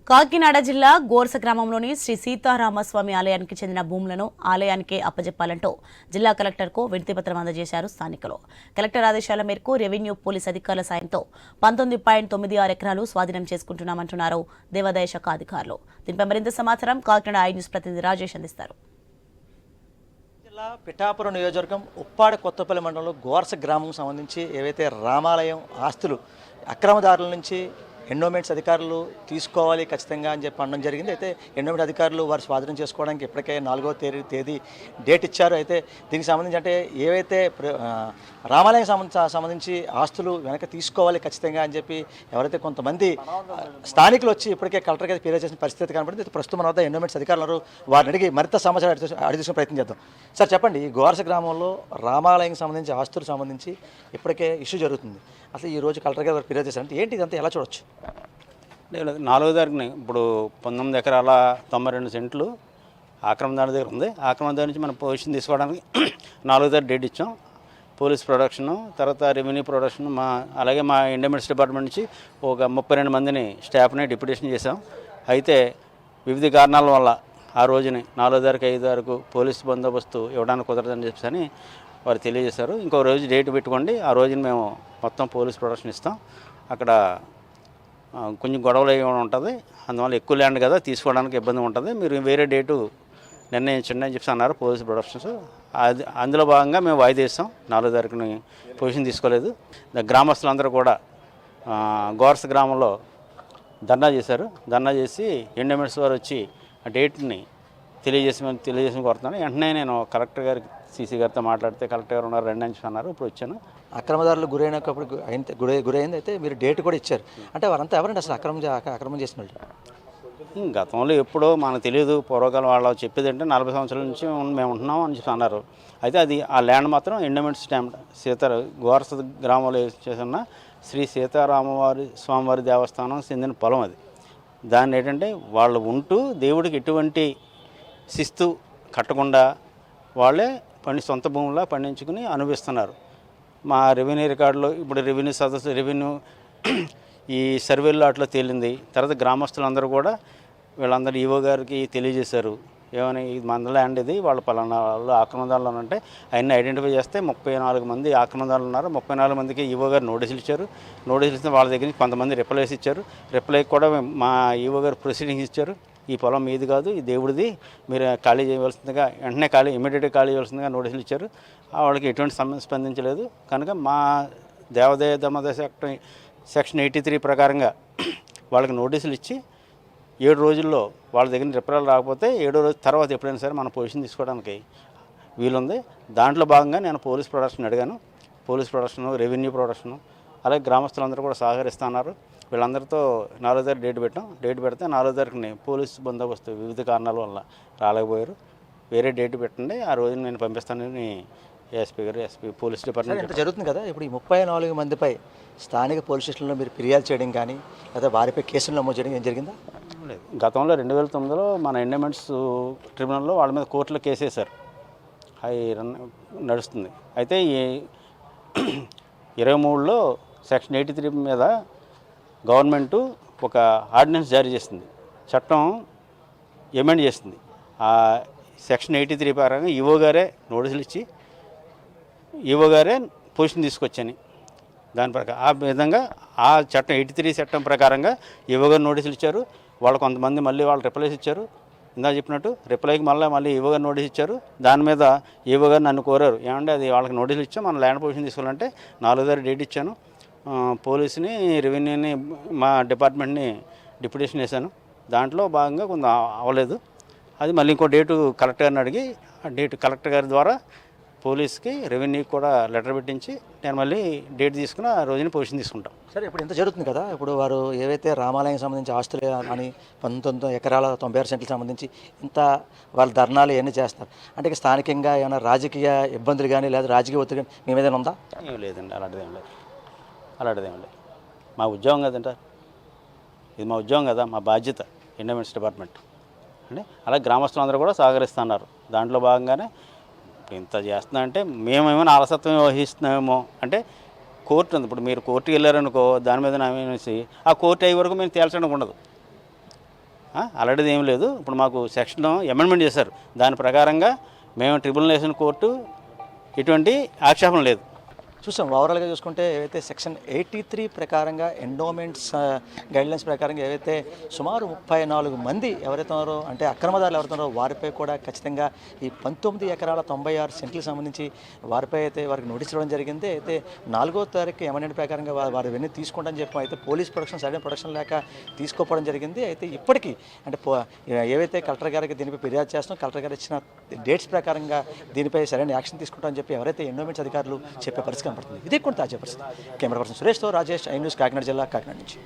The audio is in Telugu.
కాకినాడ జిల్లా గోర్స గ్రామంలోని శ్రీ సీతారామస్వామి ఆలయానికి చెందిన భూములను ఆలయానికే అప్పజెప్పాలంటూ జిల్లా కలెక్టర్కు వినతిపత్రం అందజేశారు స్థానికులు. కలెక్టర్ ఆదేశాల మేరకు రెవెన్యూ పోలీస్ అధికారుల సాయంతో 19.96 ఎకరాలు స్వాధీనం చేసుకుంటున్నామంటున్నారు దేవాదాయ శాఖ అధికారులు. దీనిపై మరింత సమాచారం కాకినాడ ఐ న్యూస్ ప్రతినిధి రాజేష్ అందిస్తారు. జిల్లా పిఠాపురం నియోజకవర్గం ఉప్పాడ కొత్తపల్లి మండలంలో గోర్స గ్రామం సంబంధించి ఏవైతే రామాలయం ఆస్తులు అక్రమదారుల నుంచి ఎండోమెంట్స్ అధికారులు తీసుకోవాలి ఖచ్చితంగా అని చెప్పి అనడం జరిగింది. అయితే ఎండోమెంట్ అధికారులు వారు స్వాధీనం చేసుకోవడానికి ఇప్పటికే 4వ తేదీ డేట్ ఇచ్చారు. అయితే దీనికి సంబంధించి అంటే ఏవైతే రామాలయం సంబంధించి ఆస్తులు వెనక తీసుకోవాలి ఖచ్చితంగా అని చెప్పి ఎవరైతే కొంతమంది స్థానికులు వచ్చి ఇప్పటికే కలెక్టర్ గారికి ఫిర్యాదు చేసిన పరిస్థితి కనబడింది. ప్రస్తుతం మన వద్ద ఎండోమెంట్స్ అధికారులు వారిని అడిగి మరింత సమాచారం అడిగి తీసుకునే ప్రయత్నం చేద్దాం. సార్ చెప్పండి, ఈ గోర్స గ్రామంలో రామాలయం సంబంధించి ఆస్తులకు సంబంధించి ఇప్పటికే ఇష్యూ జరుగుతుంది. అసలు ఈ రోజు కలెక్టర్ గారు ఫిర్యాదు చేశారంటే ఏంటి ఇదంతా ఎలా చూడొచ్చు? 4వ తారీఖున ఇప్పుడు 19 ఎకరాల 92 సెంట్లు ఆక్రమణదారు దగ్గర ఉంది. ఆక్రమణదారు నుంచి మనం పొజిషన్ తీసుకోవడానికి 4వ తారీఖు డేట్ ఇచ్చాం. పోలీస్ ప్రొడక్షను, తర్వాత రెవెన్యూ ప్రొడక్షన్, అలాగే మా ఎండోమెంట్స్ డిపార్ట్మెంట్ నుంచి ఒక 32 మందిని స్టాఫ్ని డిప్యూటేషన్ చేశాం. అయితే వివిధ కారణాల వల్ల ఆ రోజుని 4వ తారీఖు 5వ తారీఖు పోలీస్ బందోబస్తు ఇవ్వడానికి కుదరదని చెప్పని వారు తెలియజేశారు. ఇంకో రోజు డేట్ పెట్టుకోండి, ఆ రోజున మేము మొత్తం పోలీస్ ప్రొడక్షన్ ఇస్తాం. అక్కడ కొంచెం గొడవలు ఏమైనా ఉంటుంది, అందువల్ల ఎక్కువ ల్యాండ్ కదా తీసుకోవడానికి ఇబ్బంది ఉంటుంది, మీరు వేరే డేటు నిర్ణయించండి అని చెప్పి అన్నారు పోలీస్ ప్రొడక్షన్స్. అందులో భాగంగా మేము వాయిదా ఇస్తాం. 4వ తారీఖుని పొజిషన్ తీసుకోలేదు. గ్రామస్తులందరూ కూడా గోర్స గ్రామంలో ధర్నా చేశారు. ధర్నా చేసి ఎండోమెంట్స్ వారు వచ్చి ఆ డేట్ని తెలియజేసి కోరుతున్నాను. వెంటనే నేను కలెక్టర్ గారికి సీసీ గారితో మాట్లాడితే కలెక్టర్ గారు ఉన్నారు, 2 నుంచి అన్నారు. ఇప్పుడు వచ్చాను. అక్రమదారులు గురైనప్పుడు గురైంది. అయితే మీరు డేట్ కూడా ఇచ్చారు. అంటే వారంతా ఎవరండి అసలు అక్రమం చేసిన వాళ్ళు? గతంలో ఎప్పుడో మనకు తెలియదు. పూర్వకాలం వాళ్ళు చెప్పేది అంటే 40 సంవత్సరాల నుంచి మేము ఉంటున్నాం అని చెప్పి అన్నారు. అయితే అది ఆ ల్యాండ్ మాత్రం ఎండోమెంట్స్ గోర్స గ్రామంలో చేసిన శ్రీ సీతారామవారి స్వామివారి దేవస్థానం చెందిన పొలం అది. దాన్ని ఏంటంటే వాళ్ళు ఉంటూ దేవుడికి ఎటువంటి శిస్తు కట్టకుండా వాళ్ళే సొంత భూములా పండించుకుని అనుభవిస్తున్నారు. మా రెవెన్యూ రికార్డులో ఇప్పుడు రెవెన్యూ ఈ సర్వేల్లో అట్లా తేలింది. తర్వాత గ్రామస్తులందరూ కూడా వీళ్ళందరూ ఈవో గారికి తెలియజేశారు. ఏమని, ఇది మన ల్యాండ్, ఇది వాళ్ళ పలానా వాళ్ళు ఆక్రమణదారులు అంటే అవన్నీ ఐడెంటిఫై చేస్తే 34 మంది ఆక్రమణదారులు ఉన్నారు. 34 మందికి ఈవో గారు నోటీసులు ఇచ్చారు. నోటీసులు ఇస్తే వాళ్ళ దగ్గర నుంచి కొంతమంది రిప్లైస్ ఇచ్చారు. రిప్లైకి కూడా మా ఈవో గారు ప్రొసీడింగ్స్ ఇచ్చారు. ఈ పొలం మీది కాదు, ఈ దేవుడిది, మీరు ఖాళీ చేయవలసిందిగా, వెంటనే ఇమీడియట్గా ఖాళీ చేయవలసిందిగా నోటీసులు ఇచ్చారు. వాళ్ళకి ఎటువంటి స్పందించలేదు. కనుక మా దేవాదాయ ధర్మాదాయ సెక్షన్ 83 ప్రకారంగా వాళ్ళకి నోటీసులు ఇచ్చి 7 రోజుల్లో వాళ్ళ దగ్గర రిఫరల్ రాకపోతే 7వ రోజు తర్వాత ఎప్పుడైనా సరే మన పొజిషన్ తీసుకోవడానికి వీలుంది. దాంట్లో భాగంగా నేను పోలీస్ ప్రొడక్షన్ అడిగాను. పోలీస్ ప్రొడక్షను, రెవెన్యూ ప్రొడక్షను, అలాగే గ్రామస్తులందరూ కూడా సహకరిస్తున్నారు. వీళ్ళందరితో 4వ తారీఖు డేట్ పెట్టాం. డేట్ పెడితే 4వ తారీఖుని పోలీస్ బందోబస్తు వివిధ కారణాల వల్ల రాలేకపోయారు. వేరే డేట్ పెట్టండి, ఆ రోజున నేను పంపిస్తానని ఎస్పీ గారు, పోలీస్ డిపార్ట్మెంట్ ఇంత జరుగుతుంది కదా. ఇప్పుడు ఈ 34 మందిపై స్థానిక పోలీస్ స్టేషన్లో మీరు ఫిర్యాదు చేయడం కానీ లేదా వారిపై కేసులు నమోదు చేయడం ఏం జరిగిందా? లేదు. గతంలో 2009లో మన ఎండోమెంట్స్ ట్రిబ్యునల్లో వాళ్ళ మీద కోర్టులో కేసు వేశారు. అవి నడుస్తుంది. అయితే ఈ 23లో సెక్షన్ 83 మీద గవర్నమెంటు ఒక ఆర్డినెన్స్ జారీ చేస్తుంది, చట్టం ఎమెండ్ చేస్తుంది. ఆ సెక్షన్ 83 ప్రకారంగా ఈవో గారే నోటీసులు ఇచ్చి ఈవో గారే పొజిషన్ తీసుకొచ్చని దాని ప్రకారం ఆ విధంగా ఆ చట్టం 83 చట్టం ప్రకారంగా ఈవో గారు నోటీసులు ఇచ్చారు. వాళ్ళు కొంతమంది మళ్ళీ వాళ్ళు రిప్లైస్ ఇచ్చారు. ఇందా చెప్పినట్టు రిప్లైకి మళ్ళీ ఈవో గారు నోటీస్ ఇచ్చారు. దాని మీద ఈవో గారు నన్ను కోరారు, ఏమంటే అది వాళ్ళకి నోటీసులు ఇచ్చాం, మన ల్యాండ్ పొజిషన్ తీసుకోవాలంటే 4వ తారీఖు డేట్ ఇచ్చాను. పోలీసుని, రెవెన్యూని, మా డిపార్ట్మెంట్ని డిప్యూటేషన్ వేశాను. దాంట్లో భాగంగా కొంత అవ్వలేదు. అది మళ్ళీ ఇంకో డేటు కలెక్టర్ గారిని అడిగి ఆ డేటు కలెక్టర్ గారి ద్వారా పోలీస్కి, రెవెన్యూకి కూడా లెటర్ పెట్టించి నేను మళ్ళీ డేట్ తీసుకుని ఆ రోజున పొజిషన్ తీసుకుంటాం. సరే, ఇప్పుడు ఇంత జరుగుతుంది కదా. ఇప్పుడు వారు ఏవైతే రామాలయం సంబంధించి ఆస్తులు అని 19 ఎకరాల 96 సెంట్లకు సంబంధించి ఇంత వాళ్ళ ధర్నాలు ఇవన్నీ చేస్తారు అంటే ఇక స్థానికంగా ఏమైనా రాజకీయ ఇబ్బందులు కానీ లేదా రాజకీయ ఒత్తిడి కానీ మీ మీద ఉందా? ఏం లేదండి, అలాంటిదేం లేదు. మా ఉద్యోగం కదంట, ఇది మా ఉద్యోగం కదా, మా బాధ్యత ఎండోమెంట్స్ డిపార్ట్మెంట్ అంటే. అలా గ్రామస్తులందరూ కూడా సహకరిస్తున్నారు. దాంట్లో భాగంగానే ఇంత చేస్తున్నా అంటే మేమేమైనా అలసత్వం వహిస్తున్నామేమో అంటే కోర్టు ఉంది. ఇప్పుడు మీరు కోర్టుకి వెళ్ళారనుకో, దాని మీద నామేసి ఆ కోర్టు అయ్యే వరకు మేము తేల్చడానికి ఉండదు. ఆల్రెడీ ఏం లేదు. ఇప్పుడు మాకు సెక్షన్ అమెండ్మెంట్ చేశారు. దాని ప్రకారంగా మేము ట్రిబ్యునల్ వేసిన కోర్టు ఎటువంటి ఆక్షేపణ లేదు. చూసాం ఓవరాల్గా చూసుకుంటే ఏవైతే సెక్షన్ 83 ప్రకారంగా ఎండోమెంట్స్ గైడ్లైన్స్ ప్రకారంగా ఏవైతే సుమారు 34 మంది ఎవరైతే ఉన్నారో అంటే అక్రమదారులు ఎవరైతున్నారో వారిపై కూడా ఖచ్చితంగా ఈ 19 ఎకరాల 96 సెంట్లకు సంబంధించి వారిపై అయితే వారికి నోటీస్ ఇవ్వడం జరిగింది. అయితే 4వ తారీఖు ఎమ్మెల్యే ప్రకారంగా వారు ఇవన్నీ తీసుకుంటామని చెప్పి అయితే పోలీస్ ప్రొడక్షన్ సరైన ప్రొడక్షన్ లేక తీసుకోవడం జరిగింది. అయితే ఇప్పటికీ అంటే ఏవైతే కలెక్టర్ గారికి దీనిపై ఫిర్యాదు చేస్తున్నాం, కలెక్టర్ గారు ఇచ్చిన డేట్స్ ప్రకారంగా దీనిపై సరైన యాక్షన్ తీసుకుంటామని చెప్పి ఎవరైతే ఎండోమెంట్స్ అధికారులు చెప్పే పరిస్థితి. ఇది కొంత తాజా పరిస్థితి. కెమెరా పర్సన్ సురేష్తో రాజేష్, ఐ న్యూస్, కాకినాడ జిల్లా, కాకినాడ నుంచి.